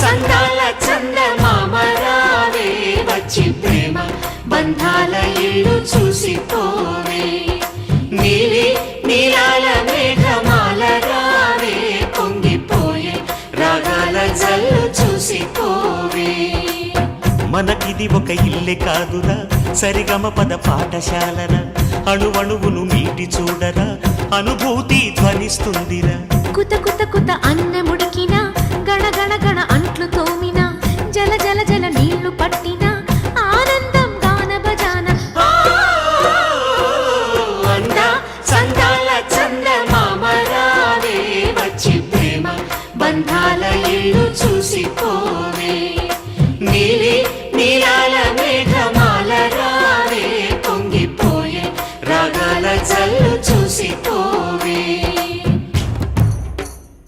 సందాల చందమామ రావే వచ్చి ప్రేమ బంధాల ఇల్లు చూసిపోవే నీలి నీలాల మేఘమాల రావే పొంగిపోయే రాగాల జల్లు చూసిపోవే మనకిది ఒక ఇల్లే కాదురా సరిగమ పద పాఠశాలరా అణువణువును మీటి చూడరా అనుభూతి ధ్వనిస్తుందిరా కుత కుత కుత అన్నముడికిన గణ గణ గణ అంట్లు తోమిన జల జల జల నీళ్లు పట్టిన ఆనందం గాన బజాన అందా సందాల చందమామ రావే వచ్చి ప్రేమ బంధాల ఇల్లు